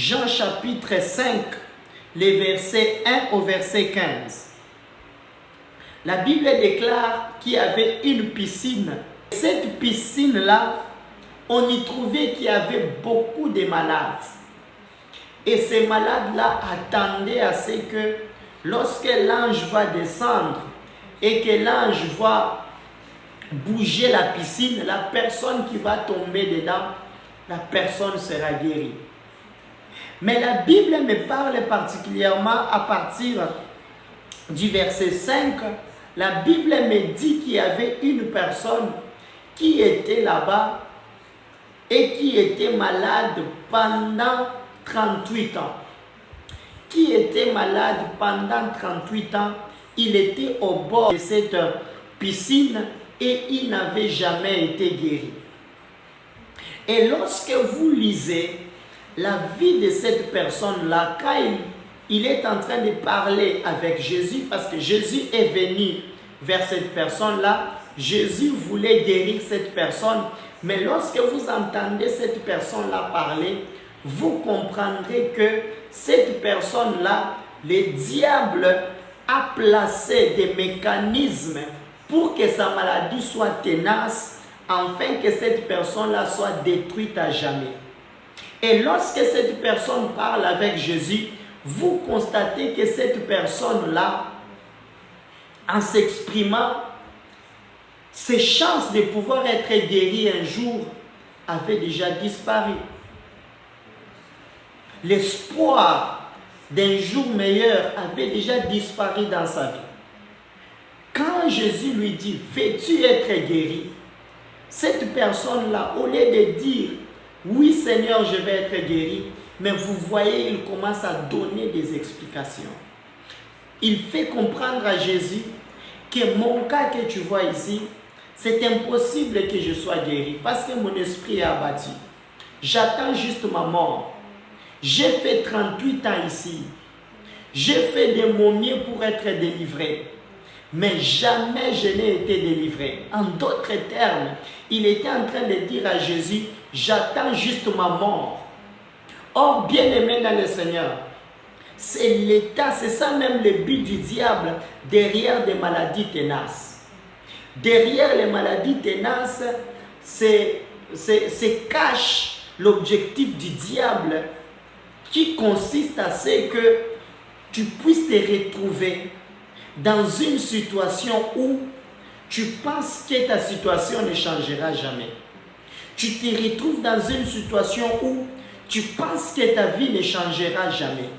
Jean chapitre 5, les versets 1 au verset 15. La Bible déclare qu'il y avait une piscine. Cette piscine-là, on y trouvait qu'il y avait beaucoup de malades. Et ces malades-là attendaient à ce que lorsque l'ange va descendre et que l'ange va bouger la piscine, la personne qui va tomber dedans, la personne sera guérie. Mais la Bible me parle particulièrement à partir du verset 5. La Bible me dit qu'il y avait une personne qui était là-bas et qui était malade pendant 38 ans. Qui était malade pendant 38 ans, il était au bord de cette piscine et il n'avait jamais été guéri. Et lorsque vous lisez la vie de cette personne-là, quand il est en train de parler avec Jésus, parce que Jésus est venu vers cette personne-là, Jésus voulait guérir cette personne, mais lorsque vous entendez cette personne-là parler, vous comprendrez que cette personne-là, le diable a placé des mécanismes pour que sa maladie soit tenace, afin que cette personne-là soit détruite à jamais. Et lorsque cette personne parle avec Jésus, vous constatez que cette personne-là, en s'exprimant, ses chances de pouvoir être guérie un jour avaient déjà disparu. L'espoir d'un jour meilleur avait déjà disparu dans sa vie. Quand Jésus lui dit « Veux-tu être guéri ?» Cette personne-là, au lieu de dire « Oui Seigneur, je vais être guéri », mais vous voyez, il commence à donner des explications. Il fait comprendre à Jésus que mon cas que tu vois ici, c'est impossible que je sois guéri parce que mon esprit est abattu. J'attends juste ma mort. J'ai fait 38 ans ici. J'ai fait de mon mieux pour être délivré. Mais jamais je n'ai été délivré. En d'autres termes, il était en train de dire à Jésus, j'attends juste ma mort. Or, bien-aimé dans le Seigneur, c'est l'état, c'est ça même le but du diable derrière des maladies tenaces. Derrière les maladies tenaces, c'est cache l'objectif du diable qui consiste à ce que tu puisses te retrouver dans une situation où tu penses que ta situation ne changera jamais. Tu te retrouves dans une situation où tu penses que ta vie ne changera jamais.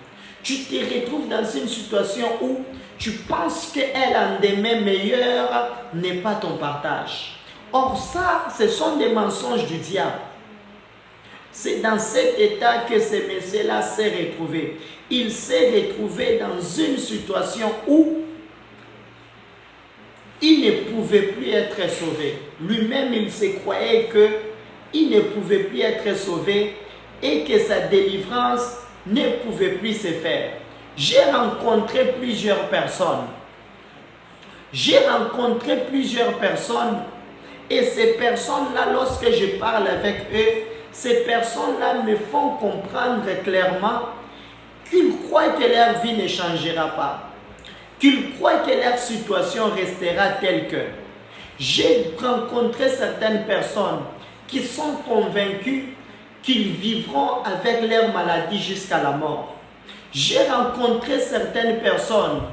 Tu te retrouves dans une situation où tu penses qu'un lendemain meilleur n'est pas ton partage. Or ça, ce sont des mensonges du diable. C'est dans cet état que ce monsieur-là s'est retrouvé. Il s'est retrouvé dans une situation où il ne pouvait plus être sauvé. Lui-même, il se croyait qu'il ne pouvait plus être sauvé et que sa délivrance ne pouvait plus se faire. J'ai rencontré plusieurs personnes. Et ces personnes-là, lorsque je parle avec eux, ces personnes-là me font comprendre clairement qu'ils croient que leur vie ne changera pas. Qu'ils croient que leur situation restera telle que. J'ai rencontré certaines personnes qui sont convaincues qu'ils vivront avec leur maladie jusqu'à la mort. J'ai rencontré certaines personnes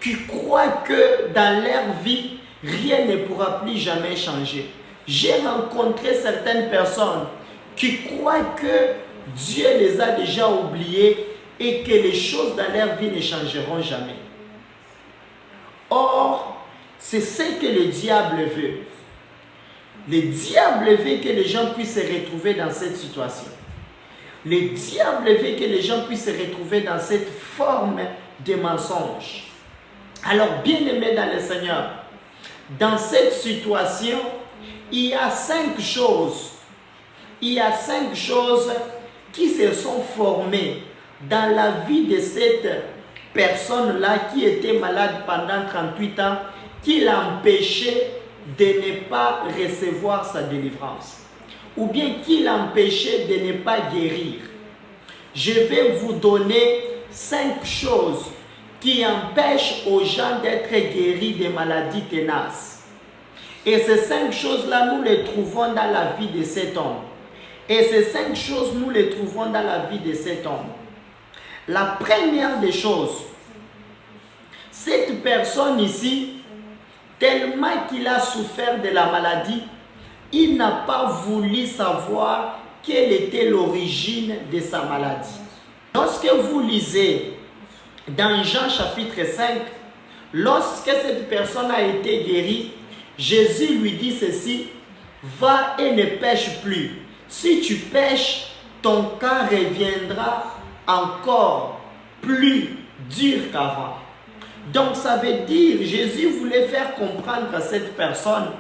qui croient que dans leur vie, rien ne pourra plus jamais changer. J'ai rencontré certaines personnes qui croient que Dieu les a déjà oubliés et que les choses dans leur vie ne changeront jamais. Or, c'est ce que le diable veut. Le diable veut que les gens puissent se retrouver dans cette situation. Le diable veut que les gens puissent se retrouver dans cette forme de mensonge. Alors, bien-aimés dans le Seigneur, dans cette situation, il y a 5 choses. Il y a 5 choses qui se sont formées dans la vie de cette personne-là qui était malade pendant 38 ans, qui l'empêchait de ne pas recevoir sa délivrance, ou bien qui l'empêchait de ne pas guérir. je vais vous donner 5 choses qui empêchent aux gens d'être guéris des maladies tenaces. Et ces 5 choses-là, nous les trouvons dans la vie de cet homme. Et ces 5 choses, nous les trouvons dans la vie de cet homme. La première des choses, cette personne ici, tellement qu'il a souffert de la maladie, il n'a pas voulu savoir quelle était l'origine de sa maladie. Lorsque vous lisez dans Jean chapitre 5, lorsque cette personne a été guérie, Jésus lui dit ceci: va et ne pêche plus. Si tu pêches, ton cas reviendra encore plus dur qu'avant. Donc ça veut dire, Jésus voulait faire comprendre à cette personne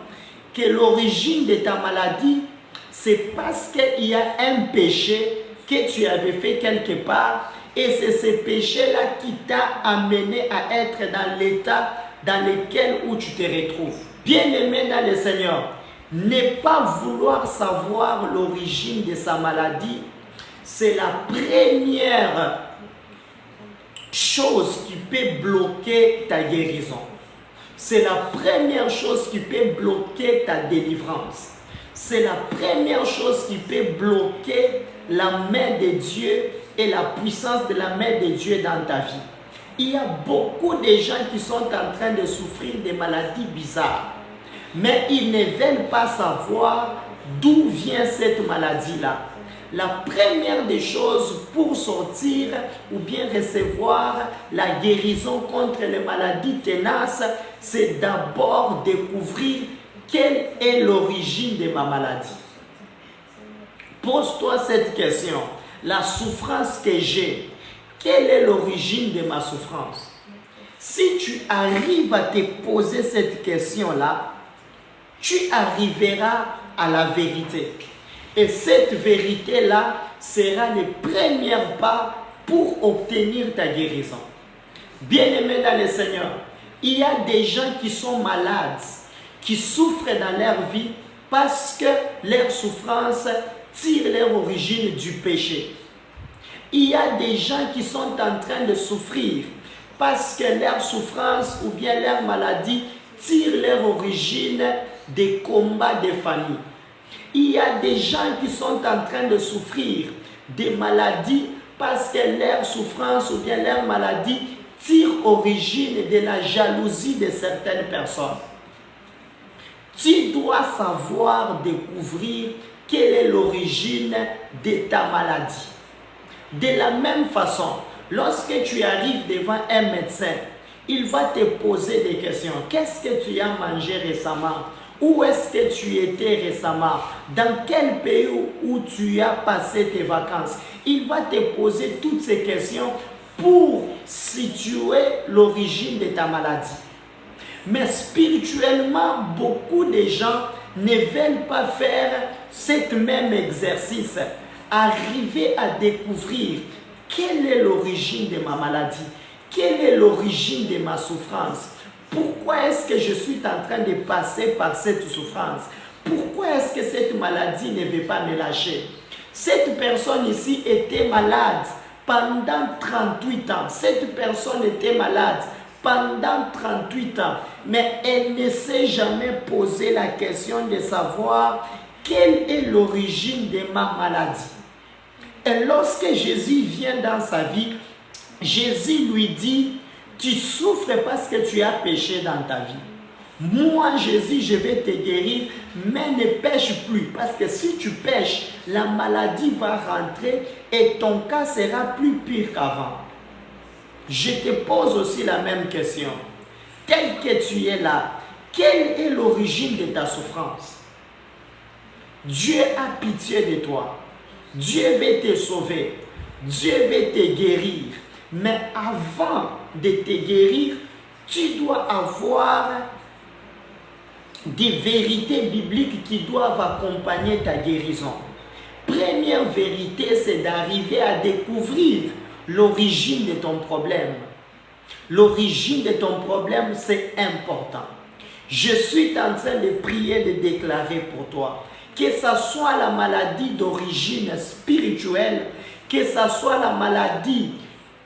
que l'origine de ta maladie, c'est parce qu'il y a un péché que tu avais fait quelque part, et c'est ce péché-là qui t'a amené à être dans l'état dans lequel où tu te retrouves. Bien-aimé dans le Seigneur, ne pas vouloir savoir l'origine de sa maladie, c'est la première chose qui peut bloquer ta guérison. C'est la première chose qui peut bloquer ta délivrance. C'est la première chose qui peut bloquer la main de Dieu et la puissance de la main de Dieu dans ta vie. Il y a beaucoup de gens qui sont en train de souffrir de maladies bizarres, mais ils ne veulent pas savoir d'où vient cette maladie-là. La première des choses pour sortir ou bien recevoir la guérison contre les maladies tenaces, c'est d'abord découvrir quelle est l'origine de ma maladie. Pose-toi cette question. La souffrance que j'ai, quelle est l'origine de ma souffrance? Si tu arrives à te poser cette question-là, tu arriveras à la vérité. Et cette vérité-là sera le premier pas pour obtenir ta guérison. Bien-aimé dans le Seigneur, il y a des gens qui sont malades, qui souffrent dans leur vie parce que leur souffrance tire leur origine du péché. Il y a des gens qui sont en train de souffrir parce que leur souffrance ou bien leur maladie tire leur origine des combats des familles. Il y a des gens qui sont en train de souffrir des maladies parce que leur souffrance ou bien leur maladie tire origine de la jalousie de certaines personnes. Tu dois savoir découvrir quelle est l'origine de ta maladie. De la même façon, lorsque tu arrives devant un médecin, il va te poser des questions. Qu'est-ce que tu as mangé récemment? Où est-ce que tu étais récemment? Dans quel pays où tu as passé tes vacances? Il va te poser toutes ces questions pour situer l'origine de ta maladie. Mais spirituellement, beaucoup de gens ne veulent pas faire ce même exercice. Arriver à découvrir quelle est l'origine de ma maladie, quelle est l'origine de ma souffrance. Pourquoi est-ce que je suis en train de passer par cette souffrance? Pourquoi est-ce que cette maladie ne veut pas me lâcher? Cette personne ici était malade pendant 38 ans. Cette personne était malade pendant 38 ans. Mais elle ne s'est jamais posé la question de savoir quelle est l'origine de ma maladie. Et lorsque Jésus vient dans sa vie, Jésus lui dit: tu souffres parce que tu as péché dans ta vie. Moi, Jésus, je vais te guérir, mais ne pêche plus. Parce que si tu pêches, la maladie va rentrer et ton cas sera plus pire qu'avant. Je te pose aussi la même question. Tel que tu es là, quelle est l'origine de ta souffrance? Dieu a pitié de toi. Dieu veut te sauver. Dieu veut te guérir. Mais avant de te guérir, tu dois avoir des vérités bibliques qui doivent accompagner ta guérison. Première vérité, c'est d'arriver à découvrir l'origine de ton problème. L'origine de ton problème, c'est important. Je suis en train de prier, de déclarer pour toi que ce soit la maladie d'origine spirituelle, que ce soit la maladie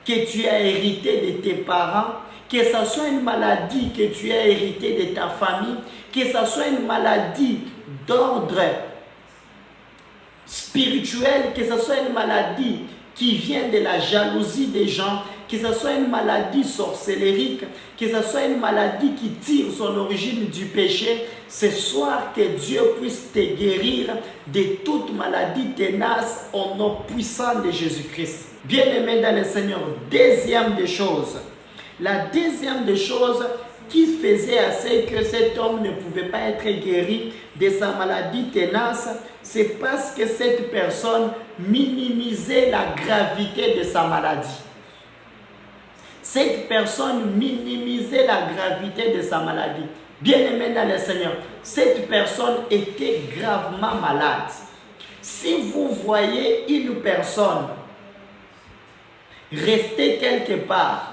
que tu as héritée de tes parents, que ce soit une maladie que tu as héritée de ta famille, que ce soit une maladie d'ordre spirituel, que ce soit une maladie qui vient de la jalousie des gens, que ce soit une maladie sorcellérique, que ce soit une maladie qui tire son origine du péché, ce soir que Dieu puisse te guérir de toute maladie tenace au nom puissant de Jésus-Christ. Bien-aimé dans le Seigneur, deuxième des choses, la deuxième des choses qui faisait assez que cet homme ne pouvait pas être guéri de sa maladie tenace, c'est parce que cette personne minimisait la gravité de sa maladie. Cette personne minimisait la gravité de sa maladie. Bien-aimé dans le Seigneur, cette personne était gravement malade. Si vous voyez une personne rester quelque part,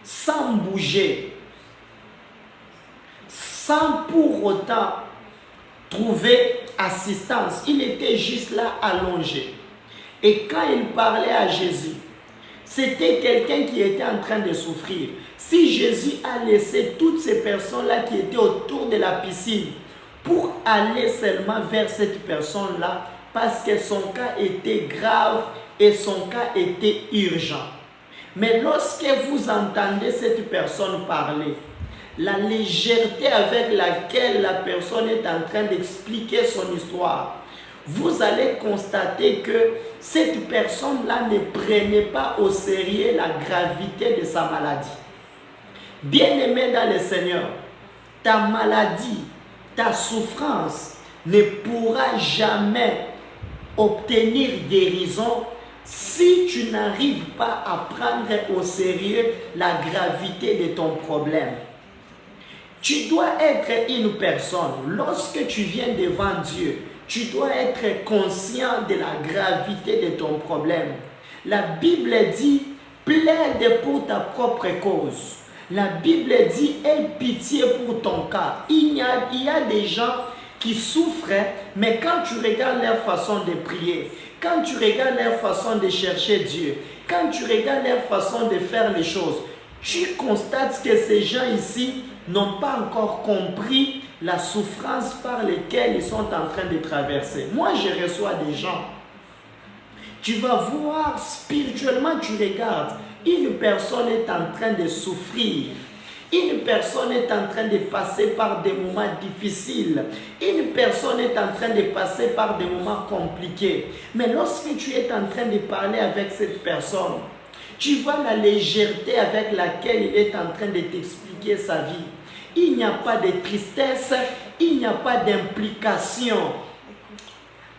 sans bouger, sans pour autant trouver assistance, il était juste là allongé. Et quand il parlait à Jésus, c'était quelqu'un qui était en train de souffrir. Si Jésus a laissé toutes ces personnes-là qui étaient autour de la piscine pour aller seulement vers cette personne-là, parce que son cas était grave et son cas était urgent. Mais lorsque vous entendez cette personne parler, la légèreté avec laquelle la personne est en train d'expliquer son histoire, vous allez constater que cette personne-là ne prenait pas au sérieux la gravité de sa maladie. Bien-aimé dans le Seigneur, ta maladie, ta souffrance ne pourra jamais obtenir guérison si tu n'arrives pas à prendre au sérieux la gravité de ton problème. Tu dois être une personne, lorsque tu viens devant Dieu, tu dois être conscient de la gravité de ton problème. La Bible dit, plaide pour ta propre cause. La Bible dit, aie pitié pour ton cas. Il y a des gens qui souffrent, mais quand tu regardes leur façon de prier, quand tu regardes leur façon de chercher Dieu, quand tu regardes leur façon de faire les choses, tu constates que ces gens ici n'ont pas encore compris la souffrance par laquelle ils sont en train de traverser. Moi, je reçois des gens. Tu vas voir spirituellement, tu regardes, une personne est en train de souffrir. Une personne est en train de passer par des moments difficiles. Une personne est en train de passer par des moments compliqués. Mais lorsque tu es en train de parler avec cette personne, tu vois la légèreté avec laquelle il est en train de t'expliquer sa vie. Il n'y a pas de tristesse, il n'y a pas d'implication,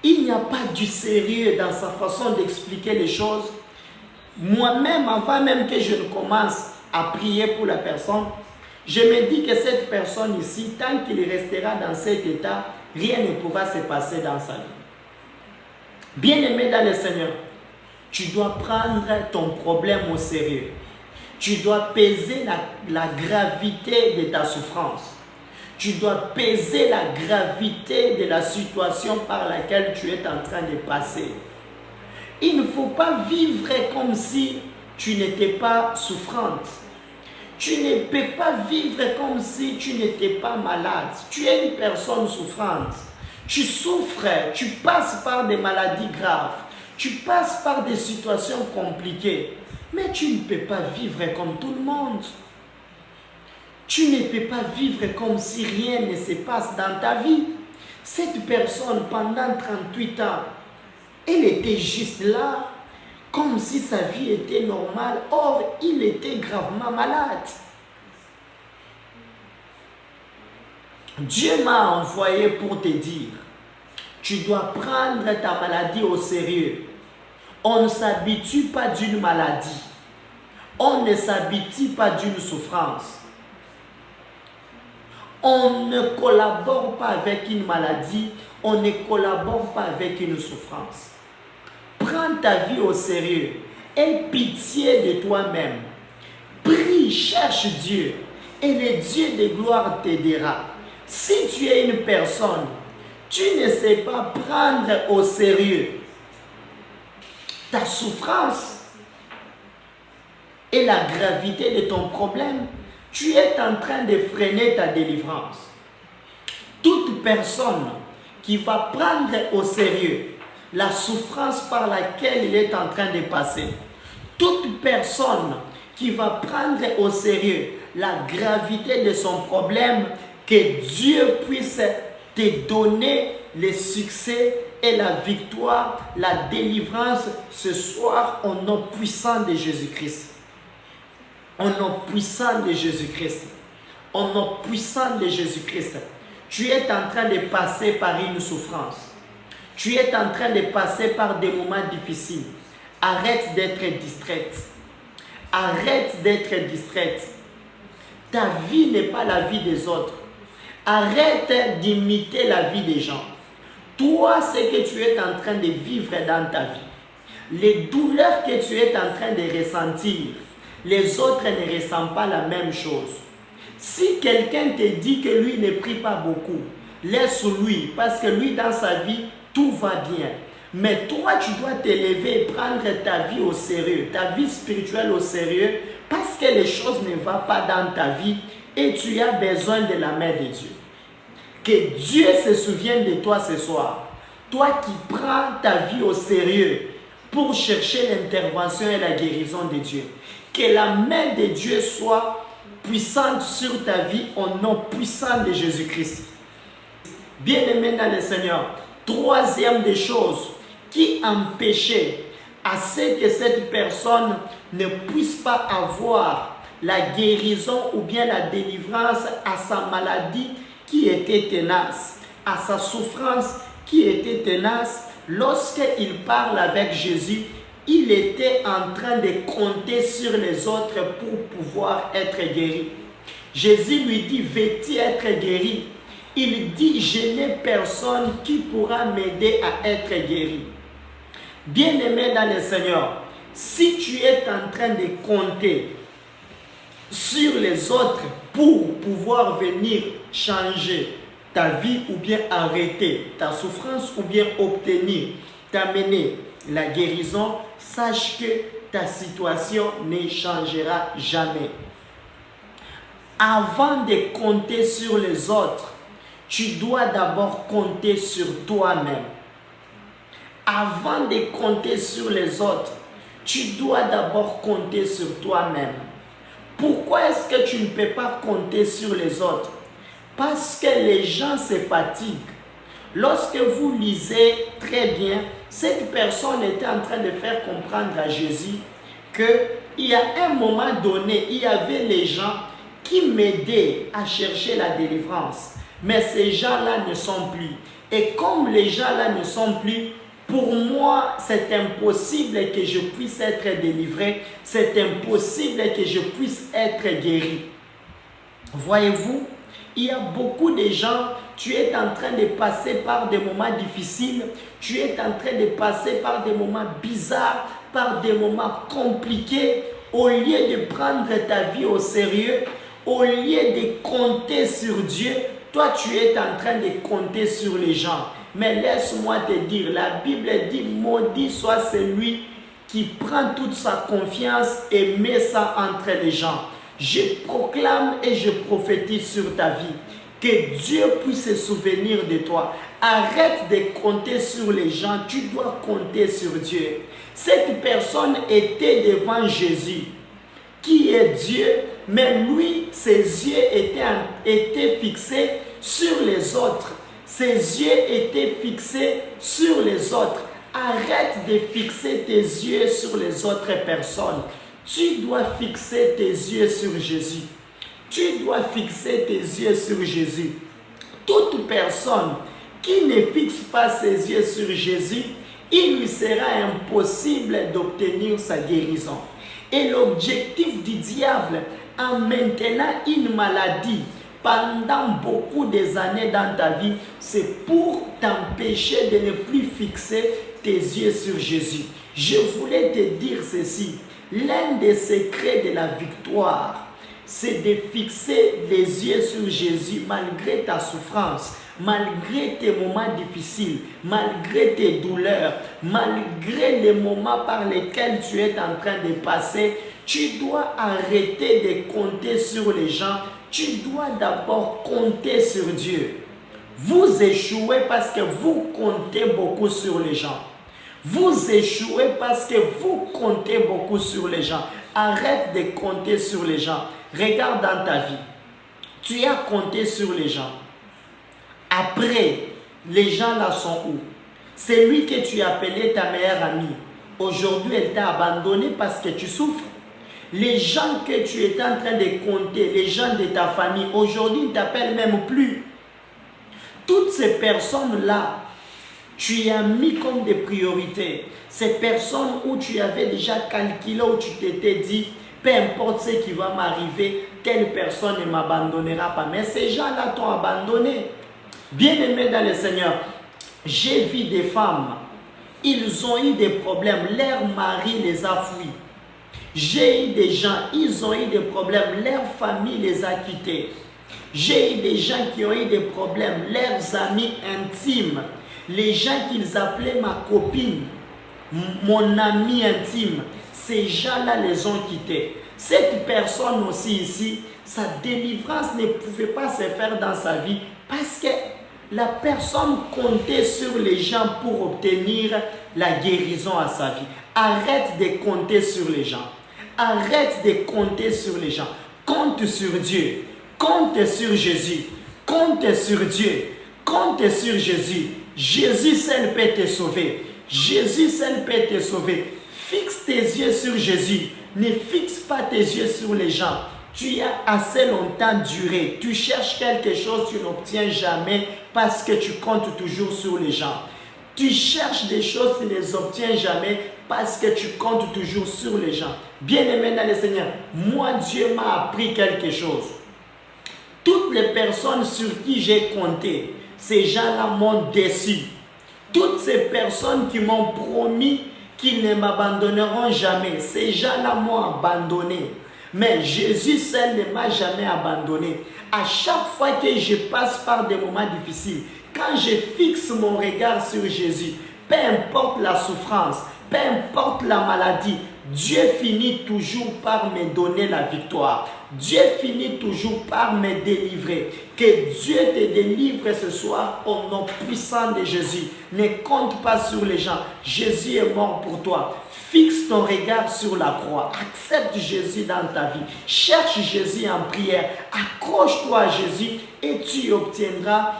il n'y a pas du sérieux dans sa façon d'expliquer les choses. Moi-même, avant même que je ne commence à prier pour la personne, je me dis que cette personne ici, tant qu'il restera dans cet état, rien ne pourra se passer dans sa vie. Bien-aimé dans le Seigneur, tu dois prendre ton problème au sérieux. Tu dois peser la gravité de ta souffrance. Tu dois peser la gravité de la situation par laquelle tu es en train de passer. Il ne faut pas vivre comme si tu n'étais pas souffrante. Tu ne peux pas vivre comme si tu n'étais pas malade. Tu es une personne souffrante. Tu souffres, tu passes par des maladies graves. Tu passes par des situations compliquées. Mais tu ne peux pas vivre comme tout le monde. Tu ne peux pas vivre comme si rien ne se passe dans ta vie. Cette personne, pendant 38 ans, elle était juste là, comme si sa vie était normale. Or, il était gravement malade. Dieu m'a envoyé pour te dire, tu dois prendre ta maladie au sérieux. On ne s'habitue pas d'une maladie. On ne s'habitue pas d'une souffrance. On ne collabore pas avec une maladie. On ne collabore pas avec une souffrance. Prends ta vie au sérieux. Aie pitié de toi-même. Prie, cherche Dieu. Et le Dieu de gloire t'aidera. Si tu es une personne, tu ne sais pas prendre au sérieux ta souffrance et la gravité de ton problème, tu es en train de freiner ta délivrance. Toute personne qui va prendre au sérieux la souffrance par laquelle il est en train de passer, toute personne qui va prendre au sérieux la gravité de son problème, que Dieu puisse te donner le succès et la victoire, la délivrance ce soir au nom puissant de Jésus-Christ. Au nom puissant de Jésus-Christ. Au nom puissant de Jésus-Christ. Tu es en train de passer par une souffrance. Tu es en train de passer par des moments difficiles. Arrête d'être distraite. Arrête d'être distraite. Ta vie n'est pas la vie des autres. Arrête d'imiter la vie des gens. Toi, ce que tu es en train de vivre dans ta vie, les douleurs que tu es en train de ressentir, les autres ne ressentent pas la même chose. Si quelqu'un te dit que lui ne prie pas beaucoup, laisse-lui, parce que lui, dans sa vie, tout va bien. Mais toi, tu dois t'élever et prendre ta vie au sérieux, ta vie spirituelle au sérieux, parce que les choses ne vont pas dans ta vie et tu as besoin de la main de Dieu. Que Dieu se souvienne de toi ce soir. Toi qui prends ta vie au sérieux pour chercher l'intervention et la guérison de Dieu. Que la main de Dieu soit puissante sur ta vie au nom puissant de Jésus-Christ. Bien-aimé dans le Seigneur, troisième des choses qui empêchait à ce que cette personne ne puisse pas avoir la guérison ou bien la délivrance à sa maladie qui était tenace, à sa souffrance qui était tenace. Lorsqu'il parle avec Jésus, il était en train de compter sur les autres pour pouvoir être guéri. Jésus lui dit, veux-tu être guéri? Il dit, je n'ai personne qui pourra m'aider à être guéri. Bien-aimé dans le Seigneur, si tu es en train de compter sur les autres pour pouvoir venir changer ta vie ou bien arrêter ta souffrance ou bien obtenir, t'amener la guérison, sache que ta situation ne changera jamais. Avant de compter sur les autres, tu dois d'abord compter sur toi-même. Avant de compter sur les autres, tu dois d'abord compter sur toi-même. Pourquoi est-ce que tu ne peux pas compter sur les autres? Parce que les gens se fatiguent. Lorsque vous lisez très bien, cette personne était en train de faire comprendre à Jésus qu'il y a un moment donné, il y avait les gens qui m'aidaient à chercher la délivrance. Mais ces gens-là ne sont plus. Et comme les gens-là ne sont plus, pour moi, c'est impossible que je puisse être délivré. C'est impossible que je puisse être guéri. Voyez-vous, il y a beaucoup de gens, tu es en train de passer par des moments difficiles, tu es en train de passer par des moments bizarres, par des moments compliqués. Au lieu de prendre ta vie au sérieux, au lieu de compter sur Dieu, toi tu es en train de compter sur les gens. Mais laisse-moi te dire, la Bible dit, maudit soit celui qui prend toute sa confiance et met ça entre les gens. Je proclame et je prophétise sur ta vie. Que Dieu puisse se souvenir de toi. Arrête de compter sur les gens, tu dois compter sur Dieu. Cette personne était devant Jésus, qui est Dieu, mais lui, ses yeux étaient fixés sur les autres. Ses yeux étaient fixés sur les autres. Arrête de fixer tes yeux sur les autres personnes. Tu dois fixer tes yeux sur Jésus. Tu dois fixer tes yeux sur Jésus. Toute personne qui ne fixe pas ses yeux sur Jésus, il lui sera impossible d'obtenir sa guérison. Et l'objectif du diable en maintenant une maladie pendant beaucoup des années dans ta vie, c'est pour t'empêcher de ne plus fixer tes yeux sur Jésus. Je voulais te dire ceci. L'un des secrets de la victoire, c'est de fixer les yeux sur Jésus malgré ta souffrance, malgré tes moments difficiles, malgré tes douleurs, malgré les moments par lesquels tu es en train de passer, tu dois arrêter de compter sur les gens. Tu dois d'abord compter sur Dieu. Vous échouez parce que vous comptez beaucoup sur les gens. Vous échouez parce que vous comptez beaucoup sur les gens. Arrête de compter sur les gens. Regarde dans ta vie. Tu as compté sur les gens. Après, les gens là sont où? C'est lui que tu appelais ta meilleure amie. Aujourd'hui, elle t'a abandonné parce que tu souffres. Les gens que tu étais en train de compter, les gens de ta famille, aujourd'hui, ils ne t'appellent même plus. Toutes ces personnes-là, tu y as mis comme des priorités. Ces personnes où tu avais déjà calculé, où tu t'étais dit, peu importe ce qui va m'arriver, telle personne ne m'abandonnera pas. Mais ces gens-là t'ont abandonné. Bien-aimés dans le Seigneur, j'ai vu des femmes, ils ont eu des problèmes, leur mari les a fuis. J'ai eu des gens, ils ont eu des problèmes, leur famille les a quittés. J'ai eu des gens qui ont eu des problèmes, leurs amis intimes, les gens qu'ils appelaient ma copine, mon ami intime, ces gens-là les ont quittés. Cette personne aussi ici, sa délivrance ne pouvait pas se faire dans sa vie parce que la personne comptait sur les gens pour obtenir la guérison à sa vie. Arrête de compter sur les gens. Arrête de compter sur les gens. Compte sur Dieu. Compte sur Jésus. Compte sur Dieu. Compte sur Jésus. Jésus seul peut te sauver. Jésus seul peut te sauver. Fixe tes yeux sur Jésus. Ne fixe pas tes yeux sur les gens. Tu as assez longtemps duré. Tu cherches quelque chose, tu n'obtiens jamais parce que tu comptes toujours sur les gens. Tu cherches des choses, tu ne les obtiens jamais parce que tu comptes toujours sur les gens. Bien-aimé dans le Seigneur, moi Dieu m'a appris quelque chose. Toutes les personnes sur qui j'ai compté, ces gens-là m'ont déçu. Toutes ces personnes qui m'ont promis qu'ils ne m'abandonneront jamais, ces gens-là m'ont abandonné. Mais Jésus seul ne m'a jamais abandonné. À chaque fois que je passe par des moments difficiles, quand je fixe mon regard sur Jésus, peu importe la souffrance, peu importe la maladie, Dieu finit toujours par me donner la victoire. Dieu finit toujours par me délivrer. Que Dieu te délivre ce soir au nom puissant de Jésus. Ne compte pas sur les gens. Jésus est mort pour toi. Fixe ton regard sur la croix. Accepte Jésus dans ta vie. Cherche Jésus en prière. Accroche-toi à Jésus et tu obtiendras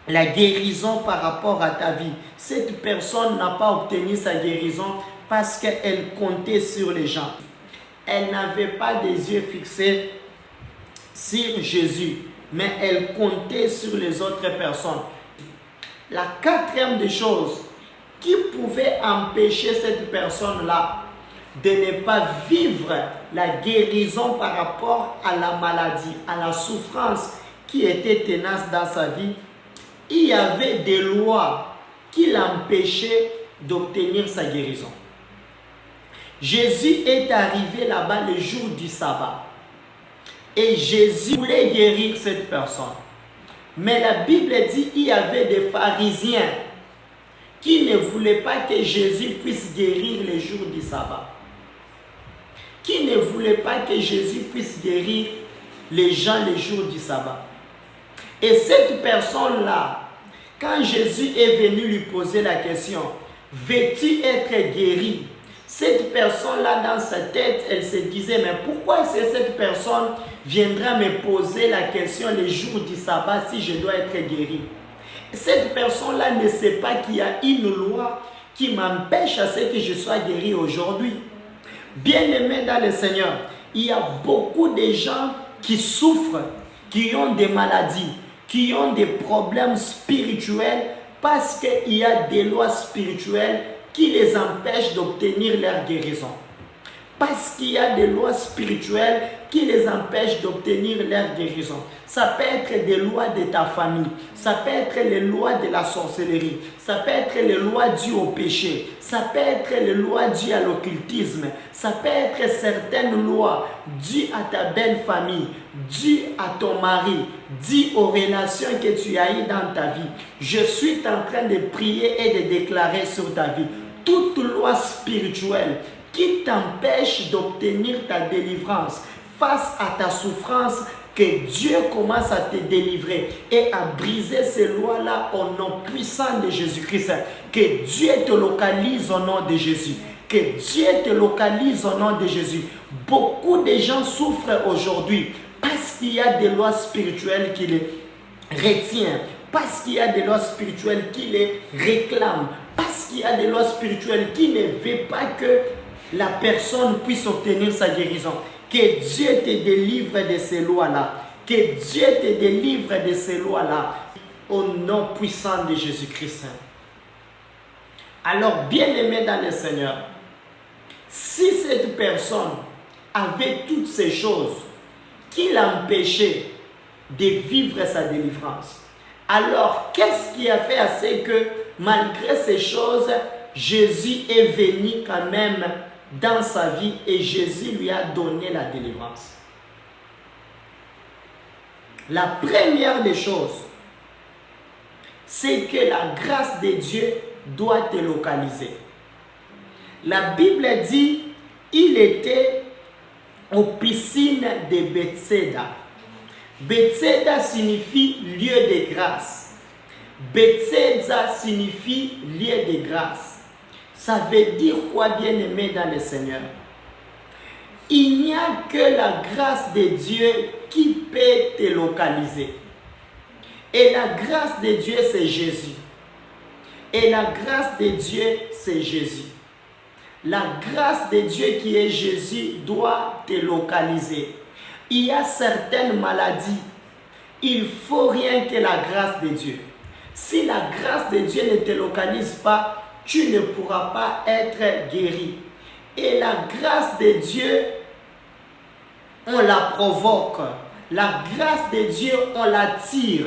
la guérison par rapport à ta vie. Cette personne n'a pas obtenu sa guérison parce qu'elle comptait sur les gens. Elle n'avait pas des yeux fixés sur Jésus, mais elle comptait sur les autres personnes. La quatrième des choses qui pouvait empêcher cette personne-là de ne pas vivre la guérison par rapport à la maladie, à la souffrance qui était tenace dans sa vie, il y avait des lois qui l'empêchaient d'obtenir sa guérison. Jésus est arrivé là-bas le jour du sabbat. Et Jésus voulait guérir cette personne. Mais la Bible dit qu'il y avait des pharisiens qui ne voulaient pas que Jésus puisse guérir le jour du sabbat. Qui ne voulaient pas que Jésus puisse guérir les gens le jour du sabbat. Et cette personne-là, quand Jésus est venu lui poser la question, veux-tu être guéri? Cette personne-là, dans sa tête, elle se disait, mais pourquoi est-ce que cette personne viendra me poser la question le jour du sabbat si je dois être guéri? Cette personne-là ne sait pas qu'il y a une loi qui m'empêche à ce que je sois guéri aujourd'hui. Bien-aimé dans le Seigneur, il y a beaucoup de gens qui souffrent, qui ont des maladies, qui ont des problèmes spirituels parce qu'il y a des lois spirituelles qui les empêchent d'obtenir leur guérison. parce qu'il y a des lois spirituelles qui les empêchent d'obtenir leur guérison. Ça peut être des lois de ta famille, ça peut être les lois de la sorcellerie, ça peut être les lois dues au péché, ça peut être les lois dues à l'occultisme, ça peut être certaines lois dues à ta belle famille, dues à ton mari, dues aux relations que tu as eues dans ta vie. Je suis en train de prier et de déclarer sur ta vie toute loi spirituelle qui t'empêche d'obtenir ta délivrance face à ta souffrance, que Dieu commence à te délivrer et à briser ces lois-là au nom puissant de Jésus-Christ. Que Dieu te localise au nom de Jésus. Que Dieu te localise au nom de Jésus. Beaucoup de gens souffrent aujourd'hui parce qu'il y a des lois spirituelles qui les retiennent, parce qu'il y a des lois spirituelles qui les réclament, parce qu'il y a des lois spirituelles qui ne veulent pas que la personne puisse obtenir sa guérison. Que Dieu te délivre de ces lois-là. Que Dieu te délivre de ces lois-là. Au nom puissant de Jésus-Christ. Alors, bien-aimé dans le Seigneur, si cette personne avait toutes ces choses qui l'empêchaient de vivre sa délivrance, alors qu'est-ce qui a fait assez que, malgré ces choses, Jésus est venu quand même dans sa vie et Jésus lui a donné la délivrance? La première des choses, c'est que la grâce de Dieu doit te localiser. La Bible dit, il était aux piscines de Bethsaida. Bethsaida signifie lieu de grâce. Bethsaida signifie lieu de grâce. Ça veut dire quoi, bien-aimé dans le Seigneur? Il n'y a que la grâce de Dieu qui peut te localiser. Et la grâce de Dieu, c'est Jésus. Et la grâce de Dieu, c'est Jésus. La grâce de Dieu qui est Jésus doit te localiser. Il y a certaines maladies, il ne faut rien que la grâce de Dieu. Si la grâce de Dieu ne te localise pas, tu ne pourras pas être guéri. Et la grâce de Dieu, on la provoque. La grâce de Dieu, on l'attire.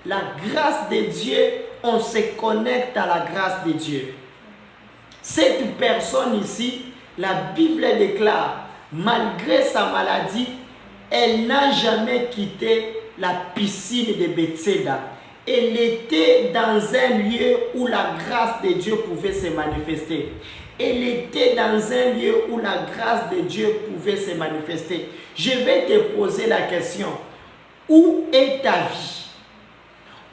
La grâce de Dieu, on se connecte à la grâce de Dieu. Cette personne ici, la Bible déclare, malgré sa maladie, elle n'a jamais quitté la piscine de Bethsaida. Elle était dans un lieu où la grâce de Dieu pouvait se manifester. Elle était dans un lieu où la grâce de Dieu pouvait se manifester. Je vais te poser la question. Où est ta vie?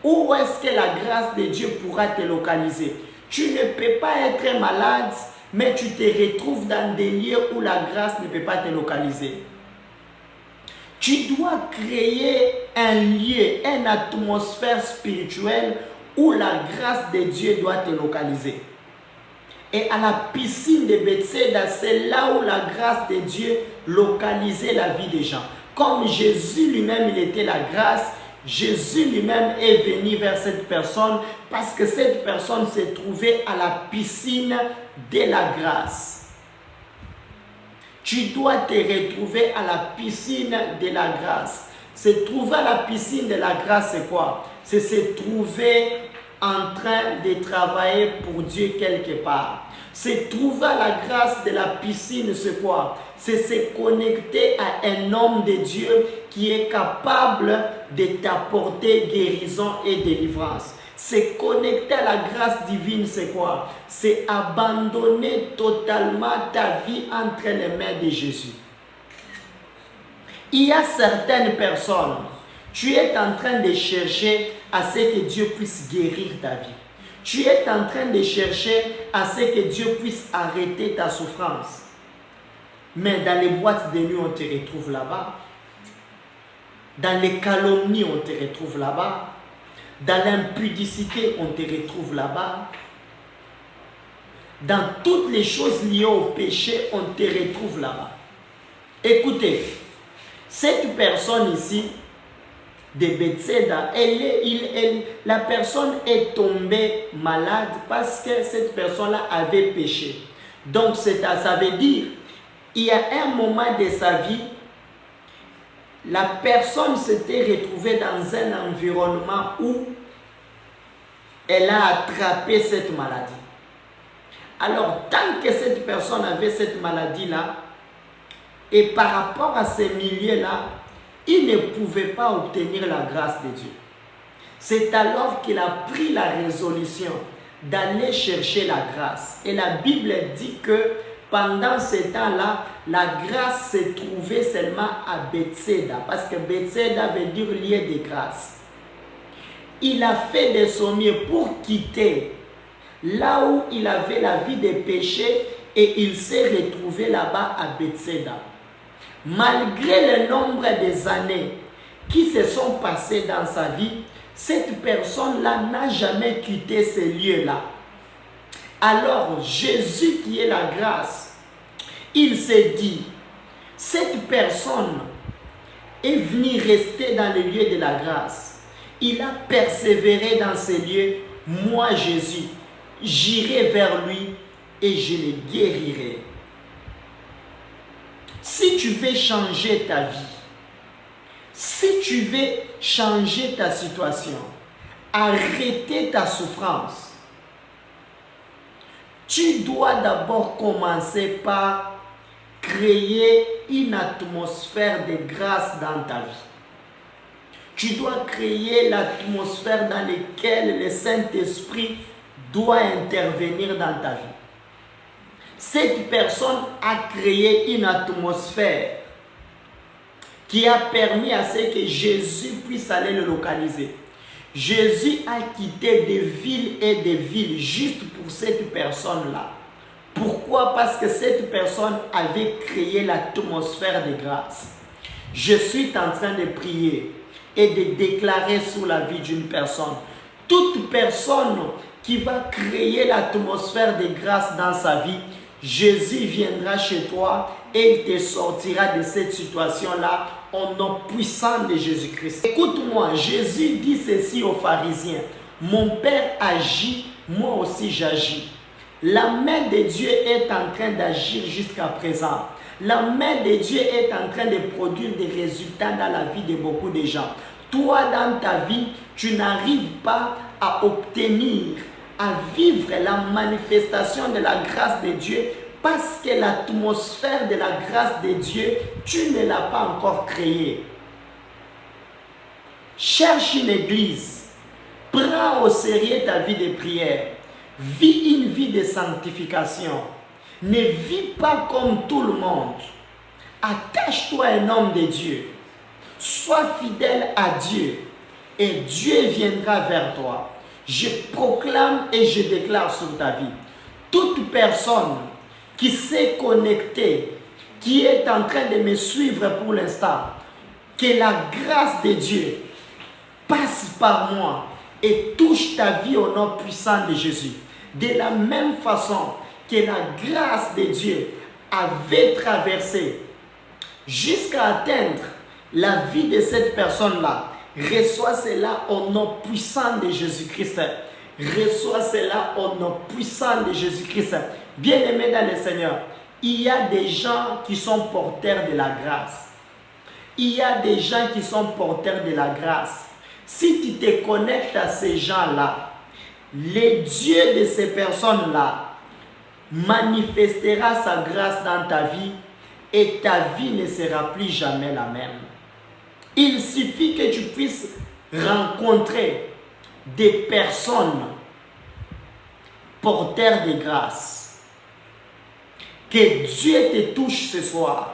Où est-ce que la grâce de Dieu pourra te localiser? Tu ne peux pas être malade, mais tu te retrouves dans des lieux où la grâce ne peut pas te localiser. Tu dois créer un lieu, une atmosphère spirituelle où la grâce de Dieu doit te localiser. Et à la piscine de Bethsaida, c'est là où la grâce de Dieu localisait la vie des gens. Comme Jésus lui-même, il était la grâce, Jésus lui-même est venu vers cette personne parce que cette personne s'est trouvée à la piscine de la grâce. Tu dois te retrouver à la piscine de la grâce. Se trouver à la piscine de la grâce, c'est quoi? C'est se trouver en train de travailler pour Dieu quelque part. Se trouver à la grâce de la piscine, c'est quoi? C'est se connecter à un homme de Dieu qui est capable de t'apporter guérison et délivrance. Se connecter à la grâce divine, c'est quoi? C'est abandonner totalement ta vie entre les mains de Jésus. Il y a certaines personnes, tu es en train de chercher à ce que Dieu puisse guérir ta vie. Tu es en train de chercher à ce que Dieu puisse arrêter ta souffrance. Mais dans les boîtes de nuit, on te retrouve là-bas. Dans les calomnies, on te retrouve là-bas. Dans l'impudicité, on te retrouve là-bas. Dans toutes les choses liées au péché, on te retrouve là-bas. Écoutez, cette personne ici, de Bethsaida, la personne est tombée malade parce que cette personne-là avait péché. Donc, ça veut dire, il y a un moment de sa vie, la personne s'était retrouvée dans un environnement où elle a attrapé cette maladie. Alors, tant que cette personne avait cette maladie-là, et par rapport à ces milieux-là, il ne pouvait pas obtenir la grâce de Dieu. C'est alors qu'il a pris la résolution d'aller chercher la grâce. Et la Bible dit que pendant ce temps-là, la grâce se trouvait seulement à Bethsaida, parce que Bethsaida veut dire lieu de grâce. Il a fait de son mieux pour quitter là où il avait la vie des péchés et il s'est retrouvé là-bas à Bethsaida. Malgré le nombre des années qui se sont passées dans sa vie, cette personne-là n'a jamais quitté ces lieux-là. Alors Jésus qui est la grâce, il s'est dit, cette personne est venue rester dans le lieu de la grâce. Il a persévéré dans ces lieux. Moi Jésus, j'irai vers lui et je le guérirai. Si tu veux changer ta vie, si tu veux changer ta situation, arrêter ta souffrance, tu dois d'abord commencer par créer une atmosphère de grâce dans ta vie. Tu dois créer l'atmosphère dans laquelle le Saint-Esprit doit intervenir dans ta vie. Cette personne a créé une atmosphère qui a permis à ce que Jésus puisse aller le localiser. Jésus a quitté des villes et des villes juste pour cette personne-là. Pourquoi? Parce que cette personne avait créé l'atmosphère de grâce. Je suis en train de prier et de déclarer sur la vie d'une personne. Toute personne qui va créer l'atmosphère de grâce dans sa vie, Jésus viendra chez toi et il te sortira de cette situation-là au nom puissant de Jésus-Christ. Écoute-moi, Jésus dit ceci aux pharisiens, mon Père agit, moi aussi j'agis. La main de Dieu est en train d'agir jusqu'à présent. La main de Dieu est en train de produire des résultats dans la vie de beaucoup de gens. Toi, dans ta vie, tu n'arrives pas à obtenir, à vivre la manifestation de la grâce de Dieu parce que l'atmosphère de la grâce de Dieu, tu ne l'as pas encore créée. Cherche une église, prends au sérieux ta vie de prière, vis une vie de sanctification. Ne vis pas comme tout le monde. Attache-toi à un homme de Dieu. Sois fidèle à Dieu et Dieu viendra vers toi. Je proclame et je déclare sur ta vie. Toute personne qui s'est connectée, qui est en train de me suivre pour l'instant, que la grâce de Dieu passe par moi et touche ta vie au nom puissant de Jésus. De la même façon que la grâce de Dieu avait traversé jusqu'à atteindre la vie de cette personne-là, reçois cela au nom puissant de Jésus-Christ. Reçois cela au nom puissant de Jésus-Christ. Bien-aimés dans le Seigneur, il y a des gens qui sont porteurs de la grâce. Il y a des gens qui sont porteurs de la grâce. Si tu te connectes à ces gens-là, le Dieu de ces personnes-là manifestera sa grâce dans ta vie et ta vie ne sera plus jamais la même. Il suffit que tu puisses rencontrer des personnes porteurs de grâce. Que Dieu te touche ce soir.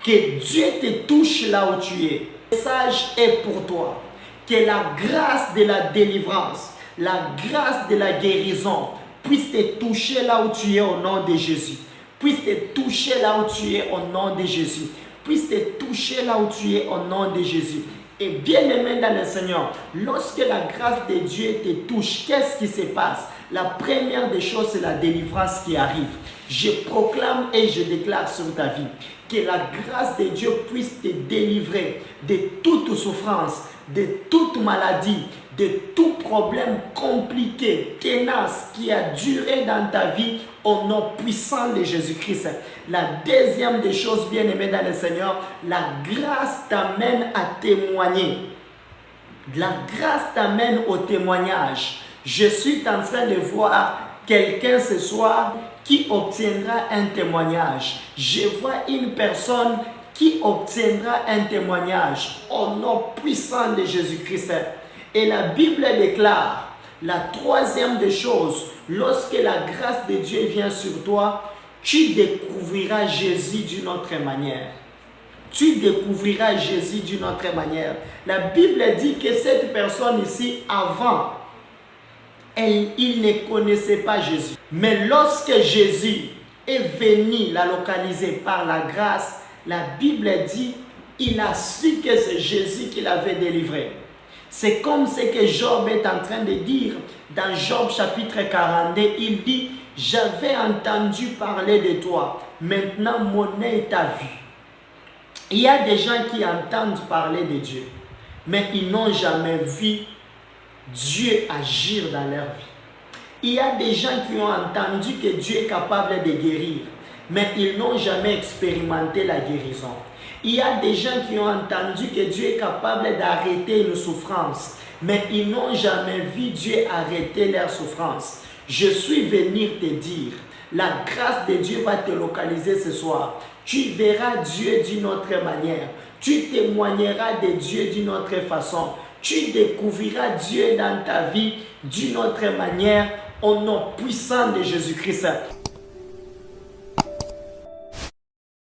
Que Dieu te touche là où tu es. Le message est pour toi. Que la grâce de la délivrance, la grâce de la guérison puisse te toucher là où tu es au nom de Jésus. Puisse te toucher là où tu es au nom de Jésus. Puisse te toucher là où tu es au nom de Jésus. Et bien aimé dans le Seigneur, lorsque la grâce de Dieu te touche, qu'est-ce qui se passe? La première des choses, c'est la délivrance qui arrive. Je proclame et je déclare sur ta vie que la grâce de Dieu puisse te délivrer de toute souffrance, de toute maladie, de tout problème compliqué, tenace, qui a duré dans ta vie au nom puissant de Jésus-Christ. La deuxième des choses, bien aimées dans le Seigneur, la grâce t'amène à témoigner. La grâce t'amène au témoignage. Je suis en train de voir quelqu'un ce soir qui obtiendra un témoignage. Je vois une personne qui obtiendra un témoignage au nom puissant de Jésus-Christ. Et la Bible déclare, la troisième des choses, lorsque la grâce de Dieu vient sur toi, tu découvriras Jésus d'une autre manière. Tu découvriras Jésus d'une autre manière. La Bible dit que cette personne ici, avant, il ne connaissait pas Jésus. Mais lorsque Jésus est venu la localiser par la grâce, la Bible dit, il a su que c'est Jésus qui l'avait délivré. C'est comme ce que Job est en train de dire dans Job chapitre 42. Il dit, j'avais entendu parler de toi, maintenant mon œil t'a vu. Il y a des gens qui entendent parler de Dieu, mais ils n'ont jamais vu Dieu agir dans leur vie. Il y a des gens qui ont entendu que Dieu est capable de guérir, mais ils n'ont jamais expérimenté la guérison. Il y a des gens qui ont entendu que Dieu est capable d'arrêter une souffrance, mais ils n'ont jamais vu Dieu arrêter leur souffrance. Je suis venu te dire, la grâce de Dieu va te localiser ce soir. Tu verras Dieu d'une autre manière. Tu témoigneras de Dieu d'une autre façon. Tu découvriras Dieu dans ta vie d'une autre manière au nom puissant de Jésus-Christ.